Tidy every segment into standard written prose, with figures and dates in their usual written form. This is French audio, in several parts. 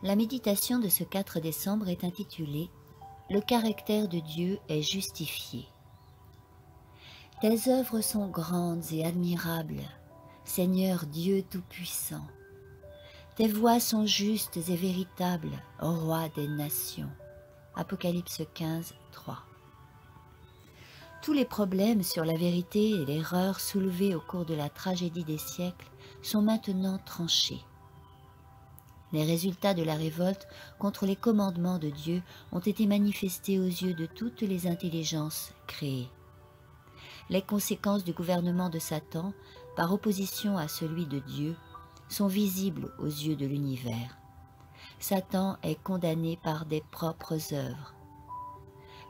La méditation de ce 4 décembre est intitulée « Le caractère de Dieu est justifié ». Tes œuvres sont grandes et admirables, Seigneur Dieu Tout-Puissant. Tes voies sont justes et véritables, Roi des nations. Apocalypse 15, 3. Tous les problèmes sur la vérité et l'erreur soulevés au cours de la tragédie des siècles sont maintenant tranchés. Les résultats de la révolte contre les commandements de Dieu ont été manifestés aux yeux de toutes les intelligences créées. Les conséquences du gouvernement de Satan, par opposition à celui de Dieu, sont visibles aux yeux de l'univers. Satan est condamné par des propres œuvres.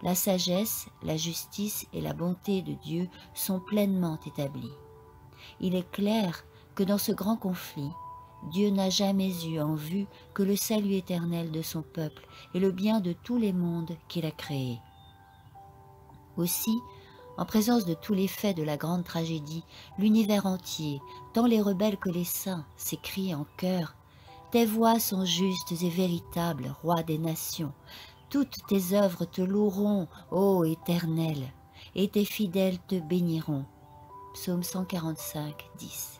La sagesse, la justice et la bonté de Dieu sont pleinement établies. Il est clair que dans ce grand conflit, Dieu n'a jamais eu en vue que le salut éternel de son peuple et le bien de tous les mondes qu'il a créés. Aussi, en présence de tous les faits de la grande tragédie, l'univers entier, tant les rebelles que les saints, s'écrient en chœur « Tes voies sont justes et véritables, Roi des nations. Toutes tes œuvres te loueront, ô Éternel, et tes fidèles te béniront. » Psaume 145, 10.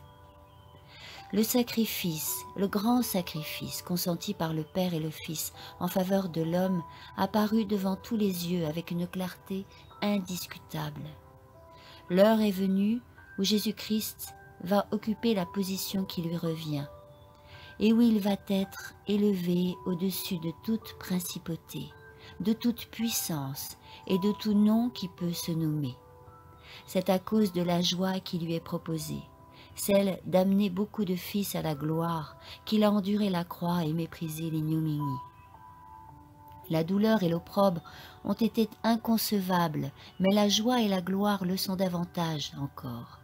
Le sacrifice, le grand sacrifice consenti par le Père et le Fils en faveur de l'homme apparut devant tous les yeux avec une clarté indiscutable. L'heure est venue où Jésus-Christ va occuper la position qui lui revient et où il va être élevé au-dessus de toute principauté, de toute puissance et de tout nom qui peut se nommer. C'est à cause de la joie qui lui est proposée, celle d'amener beaucoup de fils à la gloire, qu'il a enduré la croix et méprisé l'ignominie. La douleur et l'opprobre ont été inconcevables, mais la joie et la gloire le sont davantage encore.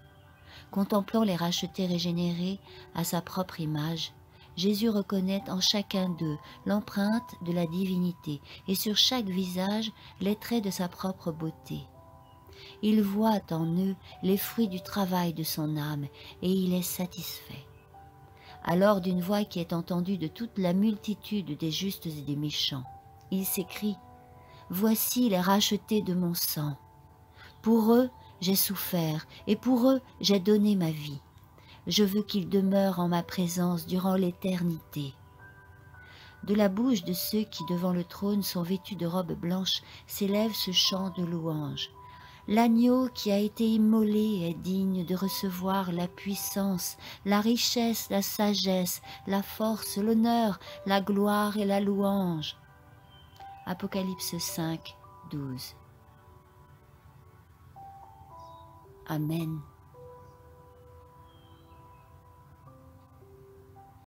Contemplant les rachetés régénérés à sa propre image, Jésus reconnaît en chacun d'eux l'empreinte de la divinité et sur chaque visage les traits de sa propre beauté. Il voit en eux les fruits du travail de son âme et il est satisfait. Alors d'une voix qui est entendue de toute la multitude des justes et des méchants, il s'écrie « Voici les rachetés de mon sang. Pour eux j'ai souffert et pour eux j'ai donné ma vie. Je veux qu'ils demeurent en ma présence durant l'éternité. » De la bouche de ceux qui devant le trône sont vêtus de robes blanches s'élève ce chant de louange. L'agneau qui a été immolé est digne de recevoir la puissance, la richesse, la sagesse, la force, l'honneur, la gloire et la louange. Apocalypse 5, 12. Amen.